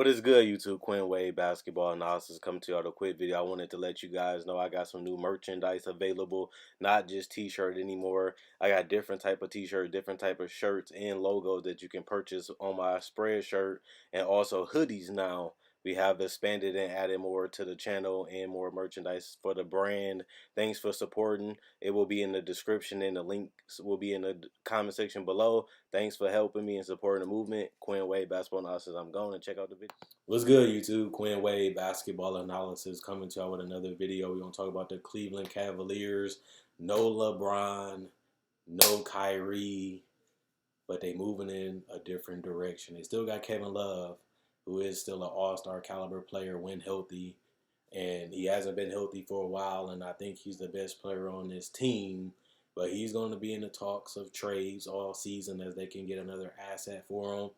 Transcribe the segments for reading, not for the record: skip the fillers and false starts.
is good, YouTube? Quinn Wade Basketball Analysis coming to you with a quick video. I wanted to let you guys know I got some new merchandise available, not just t-shirt anymore. I got different type of t-shirt, different type of shirts and logos that you can purchase on my spread shirt, and also hoodies now. We have expanded and added more to the channel and more merchandise for the brand. Thanks for supporting. It will be in the description and the links will be in the comment section below. Thanks for helping me and supporting the movement. Quinn Wade Basketball Analysis. I'm going to check out the video. What's good, YouTube? Quinn Wade Basketball Analysis coming to y'all with another video. We're going to talk about the Cleveland Cavaliers. No LeBron, no Kyrie, but they moving in a different direction. They still got Kevin Love, who is still an all-star caliber player when healthy. And he hasn't been healthy for a while, and I think he's the best player on this team. But he's going to be in the talks of trades all season as they can get another asset for him.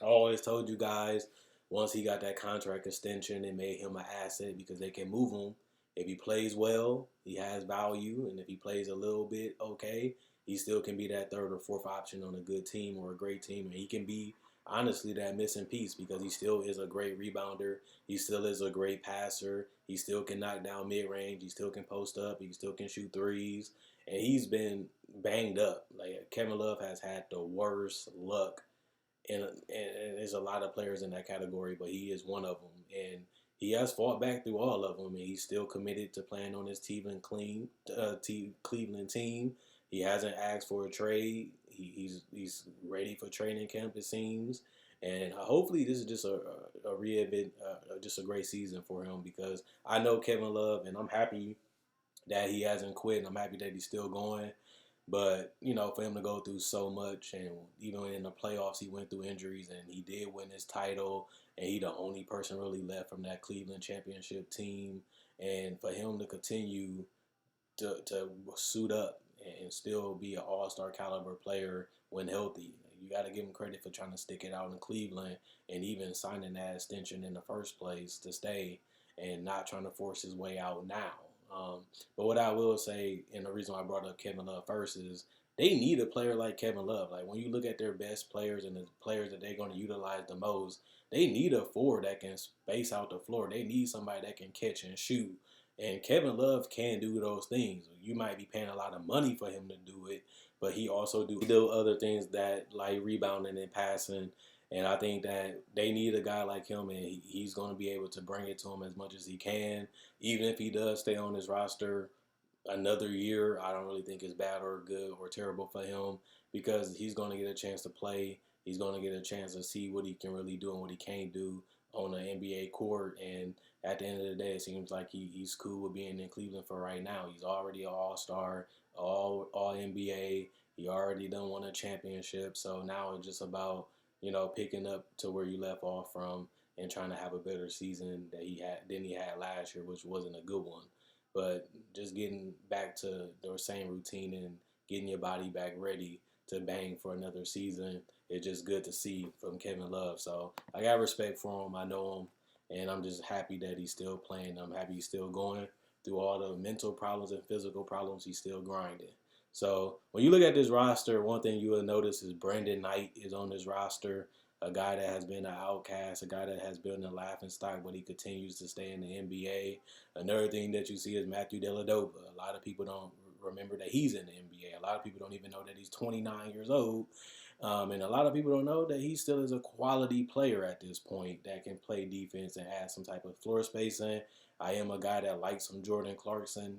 I always told you guys, once he got that contract extension, it made him an asset because they can move him. If he plays well, he has value, and if he plays a little bit okay, he still can be that third or fourth option on a good team or a great team, and he can be honestly that missing piece because he still is a great rebounder. He still is a great passer. He still can knock down mid-range. He still can post up. He still can shoot threes, and he's been banged up. Like Kevin Love has had the worst luck. And there's a lot of players in that category, but he is one of them. And he has fought back through all of them, and he's still committed to playing on his Cleveland team. He hasn't asked for a trade. He's ready for training camp, it seems. And hopefully this is just just a great season for him because I know Kevin Love, and I'm happy that he hasn't quit, and I'm happy that he's still going. But, you know, for him to go through so much, and even in the playoffs, he went through injuries, and he did win his title, and he the only person really left from that Cleveland championship team. And for him to continue to suit up and still be an all-star caliber player when healthy, you got to give him credit for trying to stick it out in Cleveland and even signing that extension in the first place to stay and not trying to force his way out now. But what I will say, and the reason why I brought up Kevin Love first is they need a player like Kevin Love. Like when you look at their best players and the players that they're going to utilize the most, they need a forward that can space out the floor. They need somebody that can catch and shoot. And Kevin Love can do those things. You might be paying a lot of money for him to do it, but he also do other things that like rebounding and passing. And I think that they need a guy like him, and he's going to be able to bring it to him as much as he can. Even if he does stay on his roster another year, I don't really think it's bad or good or terrible for him because he's going to get a chance to play. He's going to get a chance to see what he can really do and what he can't do on the NBA court. And at the end of the day, it seems like he's cool with being in Cleveland for right now. He's already an all-star, all NBA. He already done won a championship. So now it's just about, you know, picking up to where you left off from and trying to have a better season than he had last year, which wasn't a good one. But just getting back to the same routine and getting your body back ready to bang for another season, it's just good to see from Kevin Love. So I got respect for him. I know him, and I'm just happy that he's still playing. I'm happy he's still going through all the mental problems and physical problems. He's still grinding. So when you look at this roster, one thing you will notice is Brandon Knight is on this roster, a guy that has been an outcast, a guy that has been a laughingstock, but he continues to stay in the NBA. Another thing that you see is Matthew Dellavedova. A lot of people don't remember that he's in the NBA. A lot of people don't even know that he's 29 years old. And a lot of people don't know that he still is a quality player at this point that can play defense and add some type of floor spacing. I am a guy that likes some Jordan Clarkson.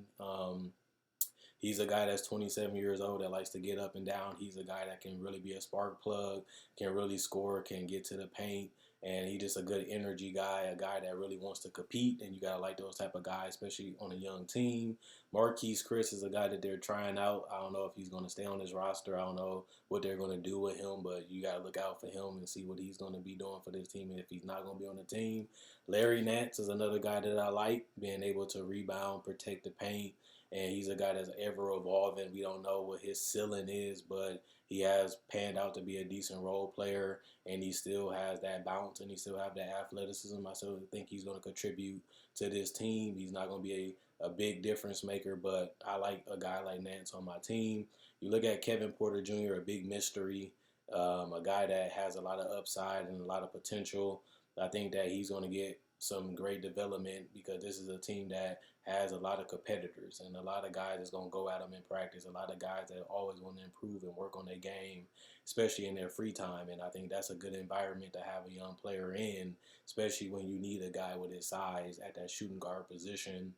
He's a guy that's 27 years old that likes to get up and down. He's a guy that can really be a spark plug, can really score, can get to the paint. And he's just a good energy guy, a guy that really wants to compete. And you got to like those type of guys, especially on a young team. Marquise Chris is a guy that they're trying out. I don't know if he's going to stay on this roster. I don't know what they're going to do with him, but you got to look out for him and see what he's going to be doing for this team and if he's not going to be on the team. Larry Nance is another guy that I like, being able to rebound, protect the paint. And he's a guy that's ever evolving. We don't know what his ceiling is, but he has panned out to be a decent role player, and he still has that bounce, and he still have that athleticism. I still think he's going to contribute to this team. He's not going to be a big difference maker, but I like a guy like Nance on my team. You look at Kevin Porter Jr., a big mystery, a guy that has a lot of upside and a lot of potential. I think that he's going to get some great development because this is a team that has a lot of competitors and a lot of guys that's going to go at them in practice, a lot of guys that always want to improve and work on their game, especially in their free time. And I think that's a good environment to have a young player in, especially when you need a guy with his size at that shooting guard position.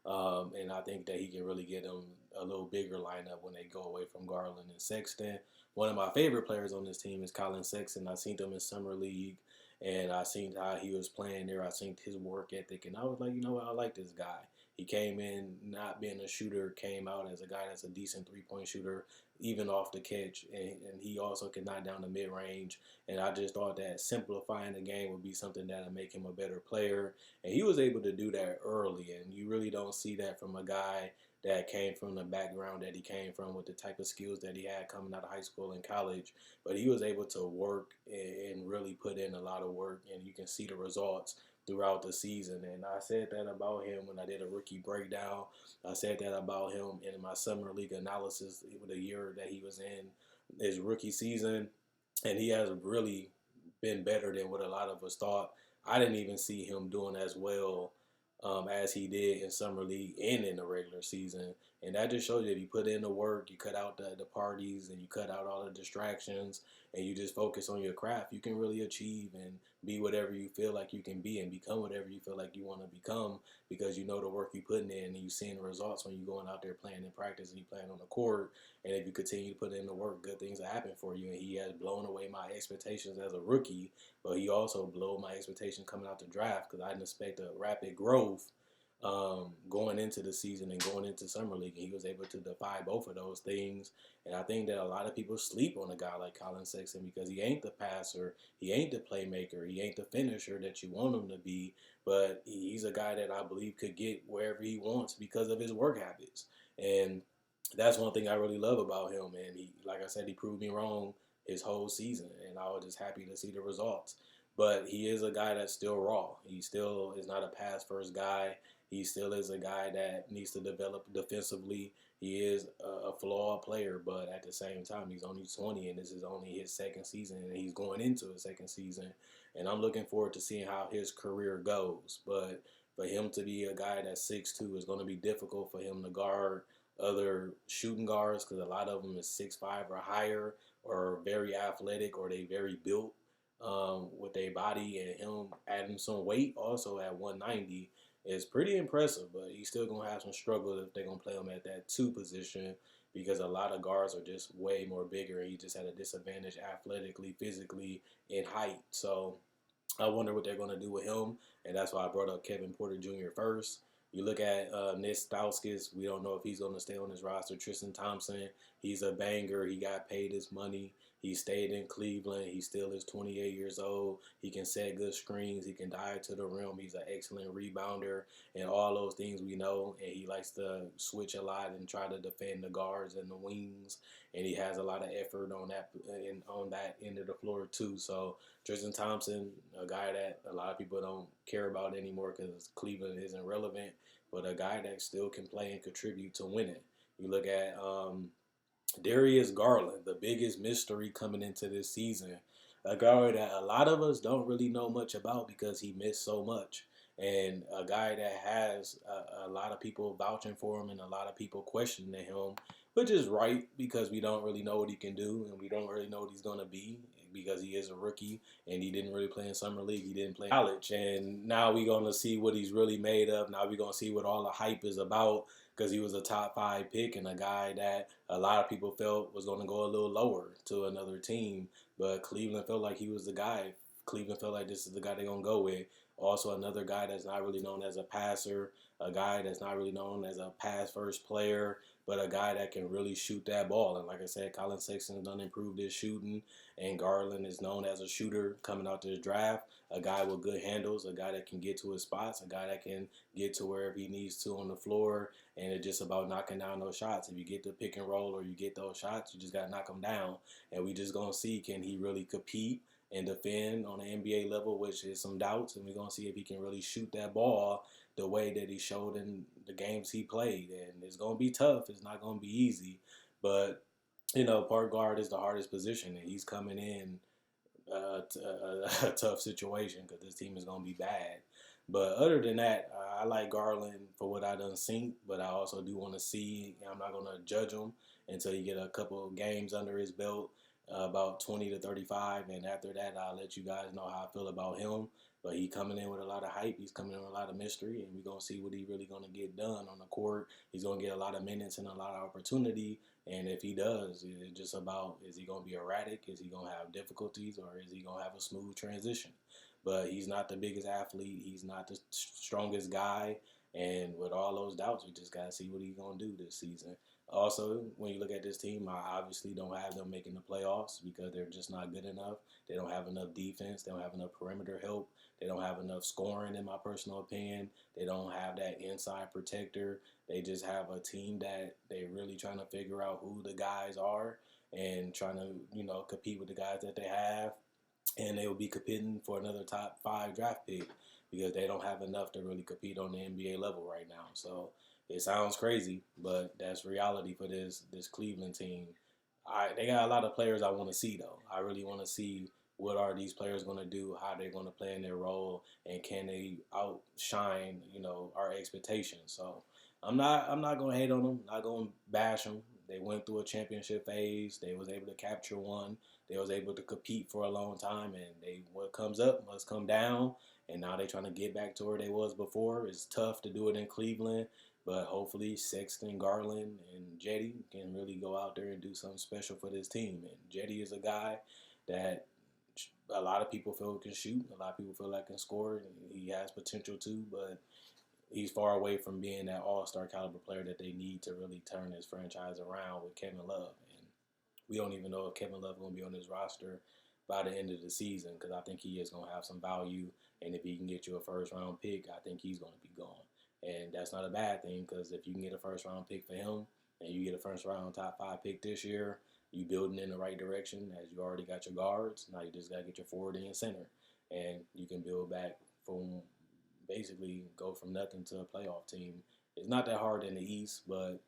And I think that he can really get them a little bigger lineup when they go away from Garland and Sexton. One of my favorite players on this team is Collin Sexton. I seen him in summer league, and I seen how he was playing there. I seen his work ethic, and I was like, you know what, I like this guy. He came in not being a shooter, came out as a guy that's a decent 3-point shooter, even off the catch, and he also can knock down the mid range. And I just thought that simplifying the game would be something that would make him a better player. And he was able to do that early, and you really don't see that from a guy that came from the background that he came from with the type of skills that he had coming out of high school and college. But he was able to work and really put in a lot of work, and you can see the results throughout the season. And I said that about him when I did a rookie breakdown. I said that about him in my summer league analysis with the year that he was in his rookie season. And he has really been better than what a lot of us thought. I didn't even see him doing as well as he did in summer league and in the regular season. And that just shows you if you put in the work, you cut out the parties, and you cut out all the distractions, and you just focus on your craft, you can really achieve and be whatever you feel like you can be and become whatever you feel like you want to become because you know the work you're putting in and you're seeing the results when you're going out there playing in practice and you playing on the court. And if you continue to put in the work, good things will happen for you. And he has blown away my expectations as a rookie, but he also blew my expectations coming out the draft because I didn't expect a rapid growth going into the season and going into summer league. And he was able to defy both of those things. And I think that a lot of people sleep on a guy like Collin Sexton because he ain't the passer, he ain't the playmaker, he ain't the finisher that you want him to be. But he's a guy that I believe could get wherever he wants because of his work habits. And that's one thing I really love about him. And he, like I said, he proved me wrong his whole season, and I was just happy to see the results. But he is a guy that's still raw. He still is not a pass first guy. He still is a guy that needs to develop defensively. He is a flawed player, but at the same time, he's only 20, and this is only his second season, and he's going into his second season. And I'm looking forward to seeing how his career goes. But for him to be a guy that's 6'2", is going to be difficult for him to guard other shooting guards because a lot of them is 6'5" or higher or very athletic or they very built with their body, and him adding some weight also at 190 is pretty impressive, but he's still going to have some struggles if they're going to play him at that 2 position because a lot of guards are just way more bigger and he just had a disadvantage athletically, physically, in height. So I wonder what they're going to do with him, and that's why I brought up Kevin Porter Jr. first. You look at Nick Stauskas, we don't know if he's going to stay on his roster. Tristan Thompson, he's a banger. He got paid his money. He stayed in Cleveland. He still is 28 years old. He can set good screens. He can dive to the rim. He's an excellent rebounder and all those things we know. And he likes to switch a lot and try to defend the guards and the wings. And he has a lot of effort on that end of the floor too. So Tristan Thompson, a guy that a lot of people don't care about anymore because Cleveland isn't relevant, but a guy that still can play and contribute to winning. You look at Darius Garland, the biggest mystery coming into this season. A guy that a lot of us don't really know much about because he missed so much. And a guy that has a lot of people vouching for him and a lot of people questioning him, which is right because we don't really know what he can do and we don't really know what he's going to be because he is a rookie and he didn't really play in summer league. He didn't play in college. And now we're going to see what he's really made of. Now we're going to see what all the hype is about because he was a top 5 pick and a guy that a lot of people felt was going to go a little lower to another team. But Cleveland felt like he was the guy. Cleveland felt like this is the guy they're going to go with. Also, another guy that's not really known as a passer, a guy that's not really known as a pass-first player, but a guy that can really shoot that ball. And like I said, Collin Sexton has done improved his shooting, and Garland is known as a shooter coming out to the draft, a guy with good handles, a guy that can get to his spots, a guy that can get to wherever he needs to on the floor, and it's just about knocking down those shots. If you get the pick and roll or you get those shots, you just got to knock them down. And we just going to see, can he really compete and defend on an NBA level, which is some doubts, and we're going to see if he can really shoot that ball the way that he showed in the games he played. And it's going to be tough. It's not going to be easy. But, point guard is the hardest position, and he's coming in a tough situation because this team is going to be bad. But other than that, I like Garland for what I done seen, but I also do want to see. I'm not going to judge him until you get a couple of games under his belt, about 20 to 35, and after that, I'll let you guys know how I feel about him. But he coming in with a lot of hype. He's coming in with a lot of mystery, and we're gonna see what he really gonna get done on the court. He's gonna get a lot of minutes and a lot of opportunity. And if he does, it's just about, is he gonna be erratic? Is he gonna have difficulties, or is he gonna have a smooth transition? But he's not the biggest athlete. He's not the strongest guy. And with all those doubts, we just gotta see what he's gonna do this season. Also, when you look at this team, I obviously don't have them making the playoffs because they're just not good enough. They don't have enough defense. They don't have enough perimeter help. They don't have enough scoring, in my personal opinion. They don't have that inside protector. They just have a team that they're really trying to figure out who the guys are and trying to, compete with the guys that they have. And they will be competing for another top 5 draft pick because they don't have enough to really compete on the NBA level right now. So it sounds crazy, but that's reality for this Cleveland team. They got a lot of players I want to see though. I really want to see what are these players going to do, how they're going to play in their role, and can they outshine our expectations. So I'm not going to hate on them. Not going to bash them. They went through a championship phase. They was able to capture one. They was able to compete for a long time, and what comes up must come down. And now they're trying to get back to where they was before. It's tough to do it in Cleveland, but hopefully Sexton, Garland, and Jetty can really go out there and do something special for this team. And Jetty is a guy that a lot of people feel can shoot. A lot of people feel like can score. And he has potential too, but he's far away from being that all-star caliber player that they need to really turn this franchise around with Kevin Love. And we don't even know if Kevin Love is going to be on this roster by the end of the season because I think he is going to have some value. And if he can get you a first-round pick, I think he's going to be gone. And that's not a bad thing because if you can get a first-round pick for him and you get a first-round top 5 pick this year, you building in the right direction as you already got your guards. Now you just got to get your forward and center. And you can build back from basically go from nothing to a playoff team. It's not that hard in the East, but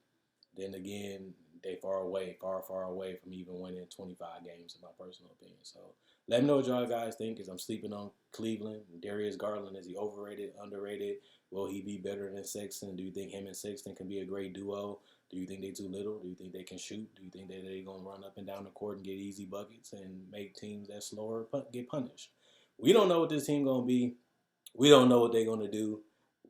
then again, they far away, far, far away from even winning 25 games, in my personal opinion. So let me know what y'all guys think, because I'm sleeping on Cleveland. Darius Garland, is he overrated, underrated? Will he be better than Sexton? Do you think him and Sexton can be a great duo? Do you think they too little? Do you think they can shoot? Do you think that they're going to run up and down the court and get easy buckets and make teams that slower get punished? We don't know what this team going to be. We don't know what they're going to do.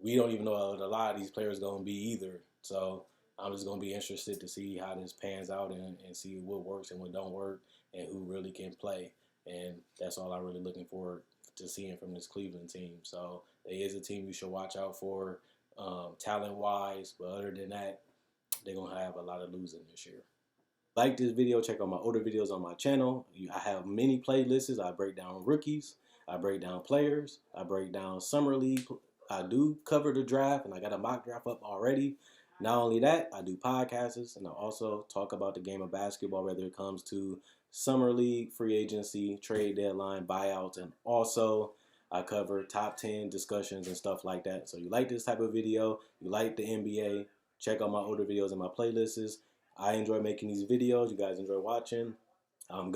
We don't even know what a lot of these players going to be either. So I'm just going to be interested to see how this pans out and see what works and what don't work and who really can play. And that's all I'm really looking forward to seeing from this Cleveland team. So there is a team you should watch out for talent-wise. But other than that, they're going to have a lot of losing this year. Like this video, check out my older videos on my channel. I have many playlists. I break down rookies. I break down players. I break down summer league. I do cover the draft, and I got a mock draft up already. Not only that, I do podcasts, and I also talk about the game of basketball, whether it comes to summer league, free agency, trade deadline, buyouts, and also I cover top 10 discussions and stuff like that. So you like this type of video, you like the NBA, check out my older videos and my playlists. I enjoy making these videos. You guys enjoy watching.